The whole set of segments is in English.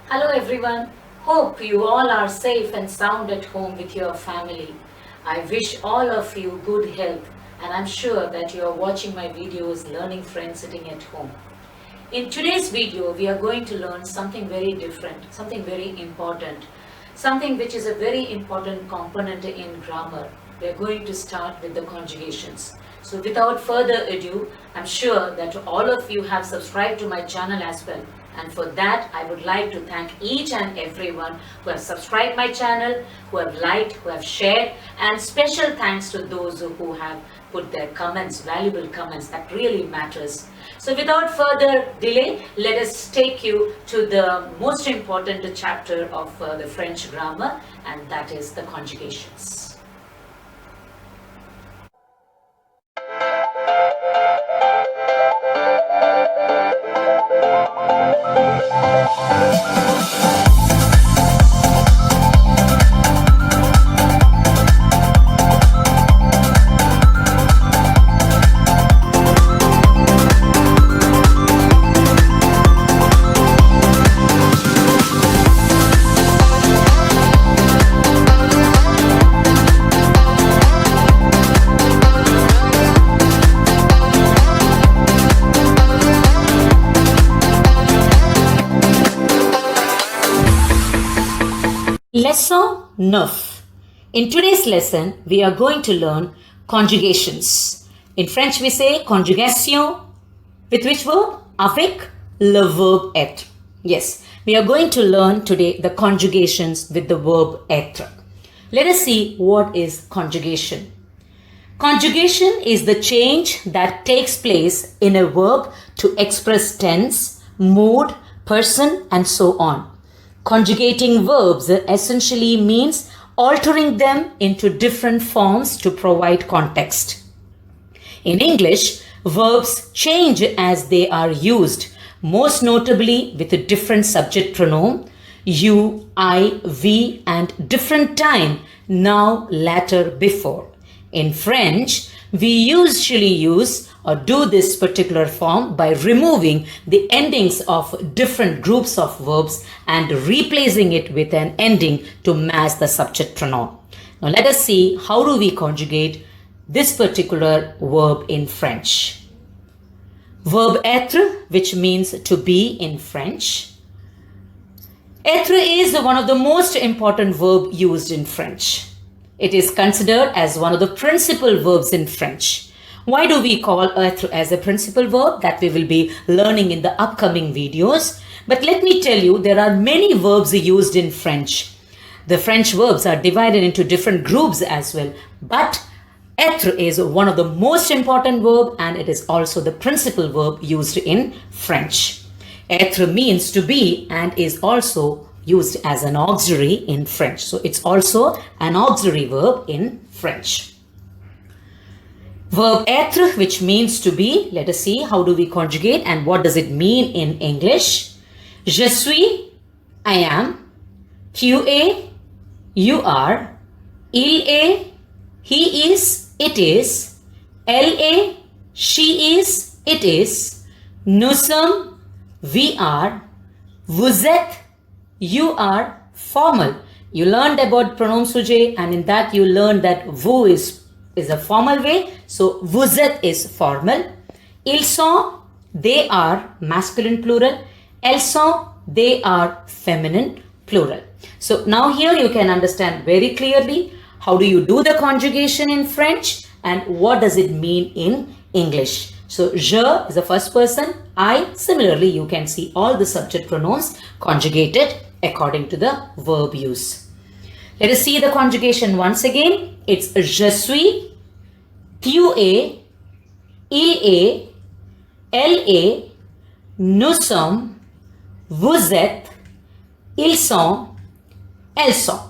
Hello everyone. Hope you all are safe and sound at home with your family. I wish all of you good health and I'm sure that you are watching my videos learning French sitting at home. In today's video, we are going to learn something very different, something very important, something which is a very important component in grammar. We are going to start with the conjugations. So without further ado, I'm sure that all of you have subscribed to my channel as well. And for that, I would like to thank each and everyone who have subscribed my channel, who have liked, who have shared, and special thanks to those who have put their comments, valuable comments, that really matters. So without further delay, let us take you to the most important chapter of the French grammar, and that is the conjugations. Lesson 9. In today's lesson, we are going to learn conjugations. In French, we say conjugation with which verb? Avec le verbe être. Yes, we are going to learn today the conjugations with the verb être. Let us see what is conjugation. Conjugation is the change that takes place in a verb to express tense, mood, person, and so on. Conjugating verbs essentially means altering them into different forms to provide context. In English, verbs change as they are used, most notably with a different subject pronoun, you, I, we, and different time, now, latter, before. In French, we usually use or do this particular form by removing the endings of different groups of verbs and replacing it with an ending to match the subject pronoun. Now let us see how do we conjugate this particular verb in French. Verb être, which means to be in French. Être is one of the most important verbs used in French. It is considered as one of the principal verbs in French. Why do we call être as a principal verb? That we will be learning in the upcoming videos. But let me tell you, there are many verbs used in French. The French verbs are divided into different groups as well. But être is one of the most important verbs and it is also the principal verb used in French. Être means to be and is also used as an auxiliary in French. So it's also an auxiliary verb in French. Verb être, which means to be, let us see how do we conjugate and what does it mean in English. Je suis, I am. Tu es, you are. Il est, he is, it is. Elle est, she is, it is. Nous sommes, we are. Vous êtes, you are. Formal. You learned about pronoun sujet and in that you learned that vous is a formal way. So vous êtes is formal. Ils sont, they are masculine plural. Elles sont, they are feminine plural. So now here you can understand very clearly how do you do the conjugation in French and what does it mean in English. So je is the first person. I, similarly you can see all the subject pronouns conjugated according to the verb use. Let us see the conjugation once again. It's je suis, tu es, il est, elle est, nous sommes, vous êtes, ils sont, elles sont.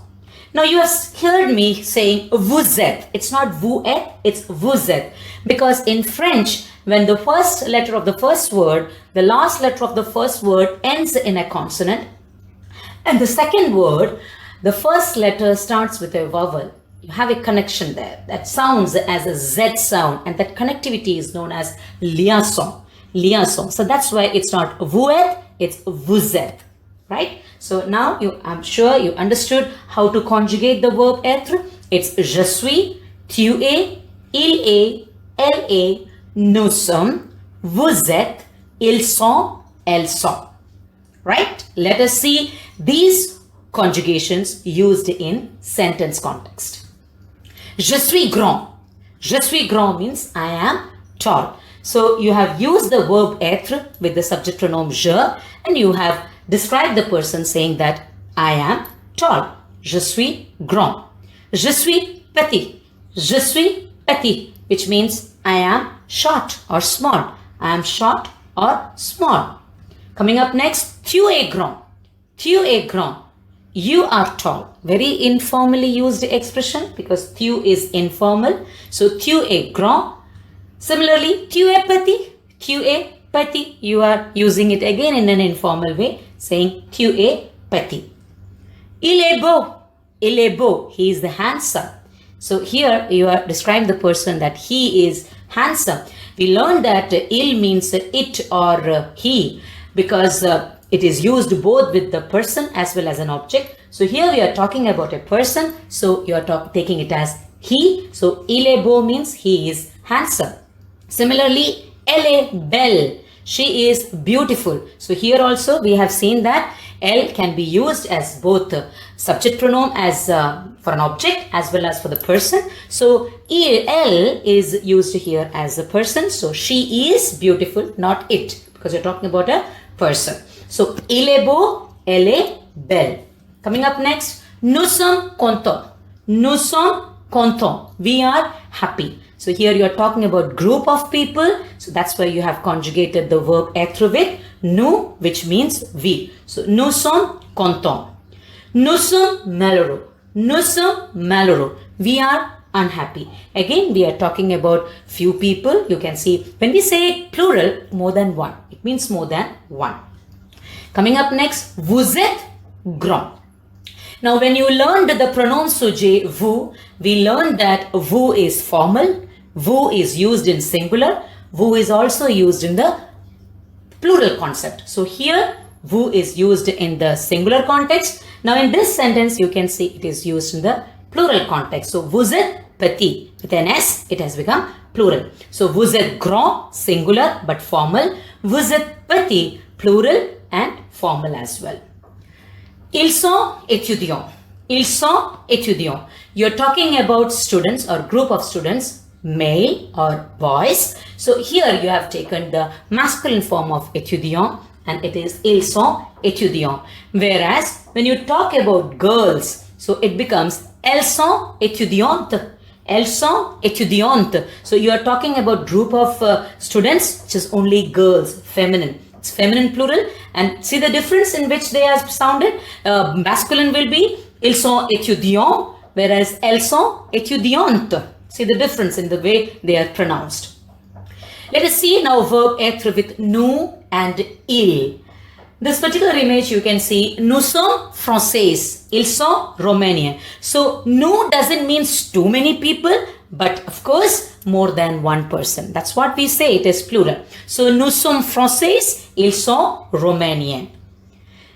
Now you have heard me saying vous êtes. It's not vous êtes, it's vous êtes. Because in French, when the first letter of the first word, the last letter of the first word ends in a consonant, and the second word, the first letter starts with a vowel. You have a connection there that sounds as a Z sound, and that connectivity is known as liaison. Liaison. So that's why it's not vous êtes, it's vous êtes. right? So now I'm sure you understood how to conjugate the verb être. It's je suis, tu es, il est, elle est, nous sommes, vous êtes, ils sont, elles sont. Right? Let us see these conjugations used in sentence context. Je suis grand. Je suis grand means I am tall. So you have used the verb être with the subject pronoun je, and you have described the person saying that I am tall. Je suis grand. Je suis petit. Je suis petit, which means I am short or small. I am short or small. Coming up next, tu es grand. Tu es grand. You are tall. Very informally used expression because tu is informal. So tu es grand. Similarly, tu es petit. Tu es petit. You are using it again in an informal way, saying tu es petit. Il est beau. Il est beau. He is the handsome. So here you are describing the person that he is handsome. We learned that il means it or he because it is used both with the person as well as an object. So here we are talking about a person. So you are taking it as he. So il est beau means he is handsome. Similarly, elle est belle. She is beautiful. So here also we have seen that elle can be used as both subject pronoun as for an object as well as for the person. So elle is used here as a person. So she is beautiful, not it, because you're talking about a person. So il est beau, elle est belle. Coming up next, nous sommes contents. Nous sommes contents. We are happy. So here you are talking about group of people. So that's why you have conjugated the verb être with nous, which means we. So nous sommes contents. Nous sommes malheureux. Nous sommes malheureux. We are unhappy. Again, we are talking about few people. You can see when we say plural, more than one. It means more than one. Coming up next, vous êtes grand. Now, when you learned the pronoun sujet, vous, we learned that vous is formal, vous is used in singular, vous is also used in the plural concept. So here, vous is used in the singular context. Now, in this sentence, you can see it is used in the plural context. So, vous êtes petit. With an S, it has become plural. So, vous êtes grand, singular but formal. Vous êtes petit, plural and formal as well. Ils sont étudiants. Ils sont étudiants. You're talking about students or group of students, male or boys. So here you have taken the masculine form of étudiant and it is ils sont étudiants. Whereas when you talk about girls, so it becomes elles sont étudiantes. Elles sont étudiantes. So you are talking about group of students which is only girls, feminine. It's feminine plural, and see the difference in which they are sounded. Masculine will be ils sont étudiants, whereas elles sont étudiantes. See the difference in the way they are pronounced. Let us see now verb être with nous and il. This particular image you can see nous sommes français, ils sont romaniens. So nous doesn't mean too many people, but of course more than one person. That's what we say, it is plural. So nous sommes français, ils sont romaniens.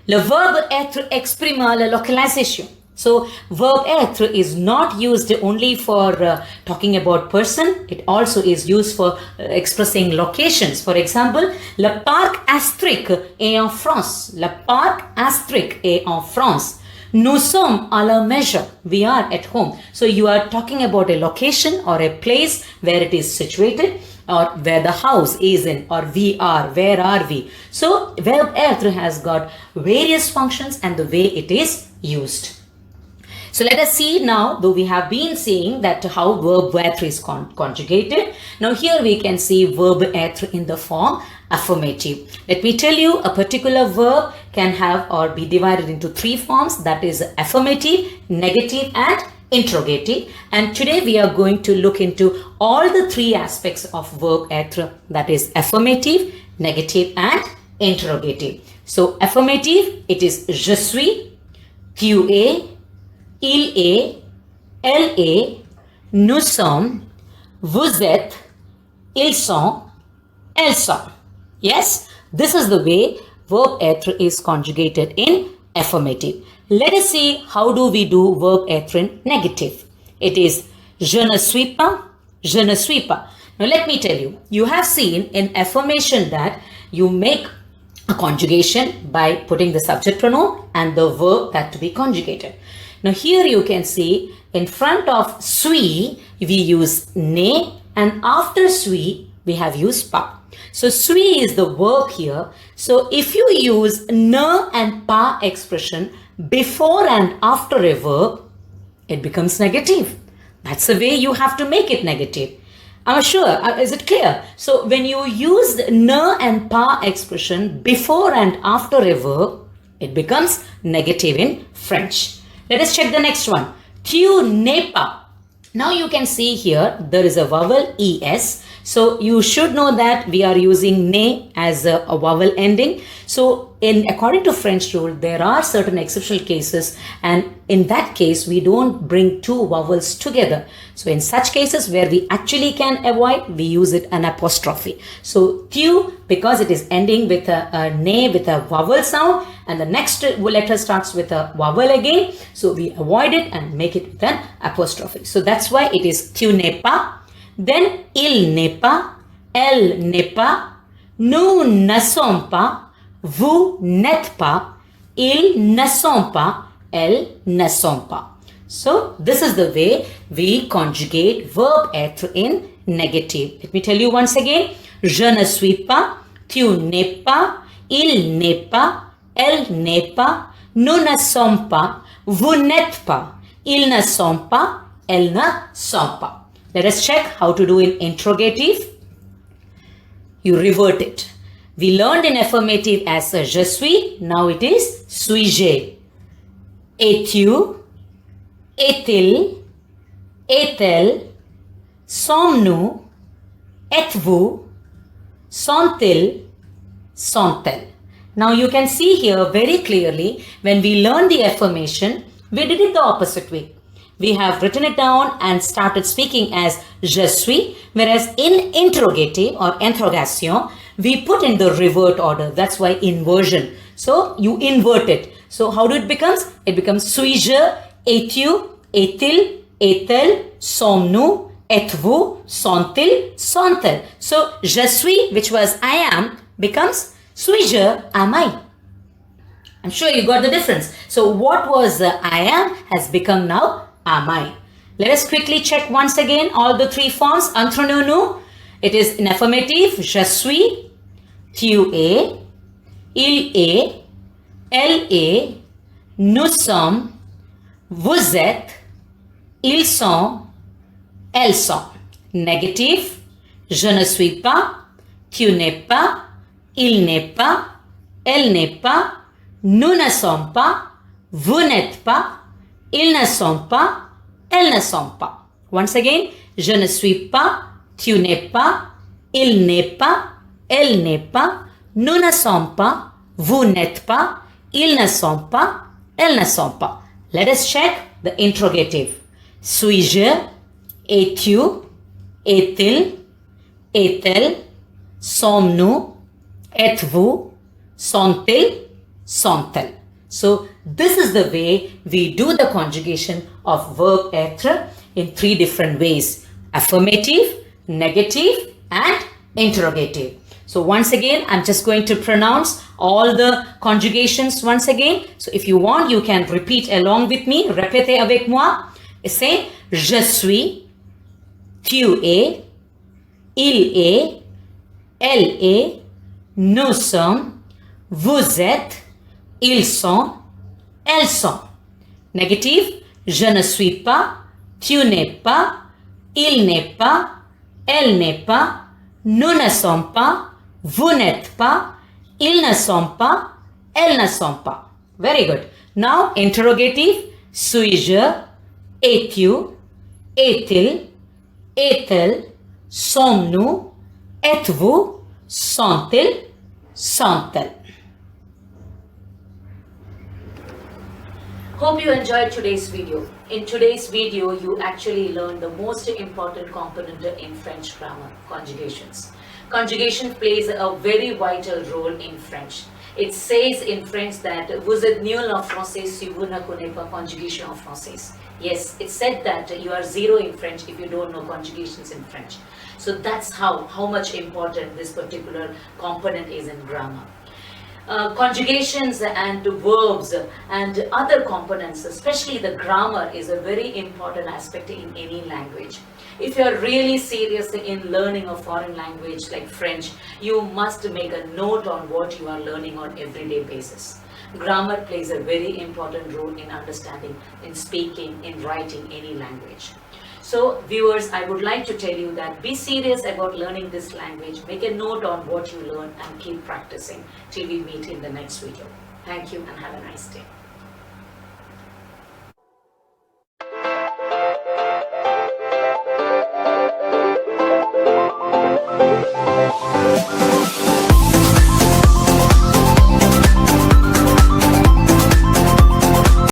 Le verbe être exprime la localisation. So verb être is not used only for talking about person. It also is used for expressing locations. For example, le parc Astérique est en France. Le parc Astérique est en France. Nous sommes à la maison. We are at home. So you are talking about a location or a place where it is situated or where the house is in, or we are, where are we. So verb être has got various functions and the way it is used. So let us see now, though we have been seeing that how verb être is conjugated. Now here we can see verb être in the form affirmative. Let me tell you, a particular verb can have or be divided into three forms, that is affirmative, negative and interrogative. And today we are going to look into all the three aspects of verb être, that is affirmative, negative and interrogative. So affirmative, it is je suis, tu es, il est, elle est, nous sommes, vous êtes, ils sont, elles sont. Yes, this is the way verb être is conjugated in affirmative. Let us see how do we do verb être in negative. It is je ne suis pas, je ne suis pas. Now let me tell you, you have seen in affirmation that you make a conjugation by putting the subject pronoun and the verb that to be conjugated. Now here you can see in front of suis we use ne, and after suis we have used pas. So suis is the verb here. So if you use ne and pas expression before and after a verb, it becomes negative. That's the way you have to make it negative. I'm sure. Is it clear? So when you use ne and pas expression before and after a verb, it becomes negative in French. Let us check the next one. Tu n'es pas. Now you can see here there is a vowel es. So you should know that we are using ne as a vowel ending. So according to French rule, there are certain exceptional cases, and in that case we don't bring two vowels together. So in such cases where we actually can avoid, we use it an apostrophe. So tu, because it is ending with a ne with a vowel sound, and the next letter starts with a vowel again, so we avoid it and make it with an apostrophe. So that's why it is tu n'es pas, then il n'est pas, elle n'est pas, nous ne sommes pas, vous n'êtes pas, ils ne sont pas, elles ne sont pas. So this is the way we conjugate verb être in negative. Let me tell you once again. Je ne suis pas, tu n'es pas, il n'est pas, elle n'est pas, nous ne sommes pas, vous n'êtes pas, ils ne sont pas, elles ne sont pas. Let us check how to do in interrogative. You revert it. We learned in affirmative as a je suis. Now it is suis-je. Es-tu? Est-il? Est-elle? Sommes-nous? Êtes-vous? Sont-ils? Sont-elles? Now you can see here very clearly when we learn the affirmation, we did it the opposite way. We have written it down and started speaking as je suis, whereas in interrogative or interrogation, we put in the revert order. That's why inversion. So you invert it. So how do it becomes? It becomes suis-je, es-tu, est-il, est-elle, sommes-nous, êtes-vous, sont-ils, sont-elles. So je suis, which was I am, becomes suis-je, am I. I'm sure you got the difference. So what was I am has become now am I. Let us quickly check once again all the three forms. Entre nous, nous. It is in affirmative. Je suis, tu es, il est, elle est, nous sommes, vous êtes, ils sont, elles sont. Negative. Je ne suis pas, tu n'es pas, il n'est pas, elle n'est pas, nous ne sommes pas, vous n'êtes pas, ils ne sont pas, elles ne sont pas. Once again, je ne suis pas, tu n'es pas, il n'est pas, elle n'est pas, nous ne sommes pas, vous n'êtes pas, ils ne sont pas, elles ne sont pas. Let us check the interrogative. Suis-je, es-tu, est-il, est-elle, sommes-nous, êtes-vous, sont-ils, sont-elles. So this is the way we do the conjugation of verb être in three different ways: affirmative, negative, and interrogative. So once again, I'm just going to pronounce all the conjugations once again. So if you want, you can repeat along with me. Répétez avec moi. Say, je suis, tu es, il est, elle est, nous sommes, vous êtes, ils sont, elles sont. Negative, je ne suis pas, tu n'es pas, il n'est pas, elle n'est pas, nous ne sommes pas, vous n'êtes pas, ils ne sont pas, elles ne sont pas. Very good. Now, interrogative, suis-je, es-tu, est-il, est-elle, sommes-nous, êtes-vous, sont-ils, sont-elles. Hope you enjoyed today's video. In today's video, you actually learned the most important component in French grammar, conjugations. Conjugation plays a very vital role in French. It says in French that vous êtes nul en français si vous ne connaissez pas conjugation en français. Yes, it said that you are zero in French if you don't know conjugations in French. So that's how much important this particular component is in grammar. Conjugations and verbs and other components, especially the grammar, is a very important aspect in any language. If you're really serious in learning a foreign language like French, you must make a note on what you are learning on everyday basis. Grammar plays a very important role in understanding, in speaking, in writing any language. So viewers, I would like to tell you that be serious about learning this language. Make a note on what you learn and keep practicing till we meet in the next video. Thank you and have a nice day.